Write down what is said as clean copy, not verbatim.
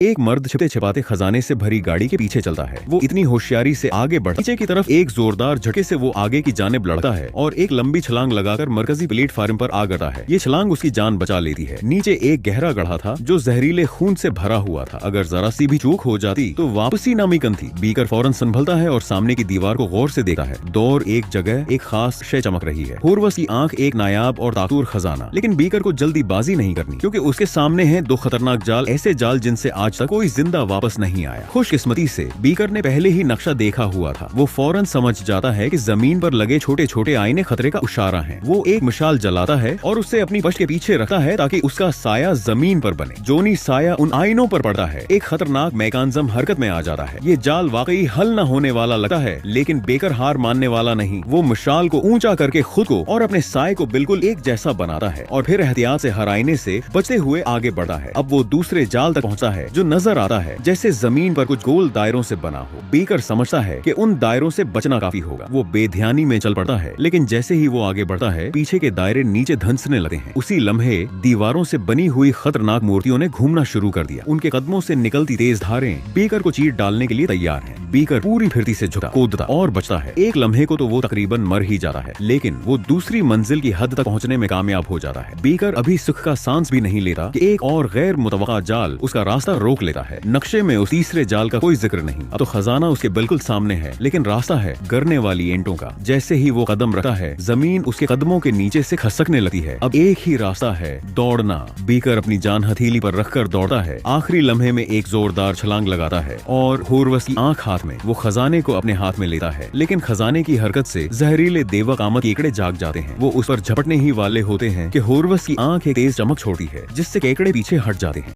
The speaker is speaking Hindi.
एक मर्द छिपते छिपाते खजाने से भरी गाड़ी के पीछे चलता है। वो इतनी होशियारी से आगे बढ़ पीछे की तरफ एक जोरदार झटके से वो आगे की जानिब लड़ता है और एक लंबी छलांग लगाकर मरकजी प्लेटफार्म पर आ गिरता है। ये छलांग उसकी जान बचा लेती है। नीचे एक गहरा गड्ढा था जो जहरीले खून से भरा हुआ था। अगर जरा सी भी चूक हो जाती तो वापसी नामुमकिन थी। बीकर फौरन संभलता है और सामने की दीवार को गौर से देखता है। दौर एक जगह एक खास शय चमक रही है। होरवस की आंख एक नायाब और ताकतवर खजाना। लेकिन बीकर को जल्दीबाजी नहीं करनी, क्योंकि उसके सामने हैं दो खतरनाक जाल, ऐसे जाल जिनसे आज तक कोई जिंदा वापस नहीं आया। खुशकिस्मती से बीकर ने पहले ही नक्शा देखा हुआ था। वो फौरन समझ जाता है कि जमीन पर लगे छोटे छोटे आईने खतरे का इशारा हैं। वो एक मशाल जलाता है और उससे अपनी पश्च के पीछे रखता है ताकि उसका साया जमीन पर बने। जोनी साया उन आईनों पर पड़ता है। एक खतरनाक मैकेनिज्म हरकत में आ जाता है। ये जाल वाकई हल न होने वाला लगता है, लेकिन बेकर हार मानने वाला नहीं। वो मशाल को ऊंचा करके खुद को और अपने साये को बिल्कुल एक जैसा बनाता है और फिर एहतियात से हर आईने से बचते हुए आगे बढ़ता है। अब वो दूसरे जाल तक पहुंचता है जो नजर आता है जैसे जमीन पर कुछ गोल दायरों से बना हो। बीकर समझता है कि उन दायरों से बचना काफी होगा। वो बेध्यानी में चल पड़ता है, लेकिन जैसे ही वो आगे बढ़ता है पीछे के दायरे नीचे धंसने लगते हैं। उसी लम्हे दीवारों से बनी हुई खतरनाक मूर्तियों ने घूमना शुरू कर दिया। उनके कदमों से निकलती तेज धारें बीकर को चीर डालने के लिए तैयार हैं। बीकर पूरी फिरती से झुकता, कूदता और बचता है। एक लम्हे को तो वो तकरीबन मर ही जाता है, लेकिन वो दूसरी मंजिल की हद तक पहुंचने में कामयाब हो जाता है। बीकर अभी सुख का सांस भी नहीं लेता कि एक और गैर मुतवक्का जाल उसका रास्ता रोक लेता है। नक्शे में उस तीसरे जाल का कोई जिक्र नहीं। अब तो खजाना उसके बिल्कुल सामने है, लेकिन रास्ता है गरने वाली ईंटों का। जैसे ही वो कदम रखता है जमीन उसके कदमों के नीचे से खसकने लगती है। अब एक ही रास्ता है, दौड़ना। बीकर अपनी जान हथेली पर रखकर दौड़ता है। आखिरी लम्हे में एक जोरदार छलांग लगाता है और होरवस की आंख हाथ में। वो खजाने को अपने हाथ में लेता है, लेकिन खजाने की हरकत से जहरीले देवक आमद केकड़े जाग जाते हैं। वो उस पर झपटने ही वाले होते हैं कि होरवस की आंख एक तेज चमक छोड़ती है, जिससे केकड़े पीछे हट जाते हैं।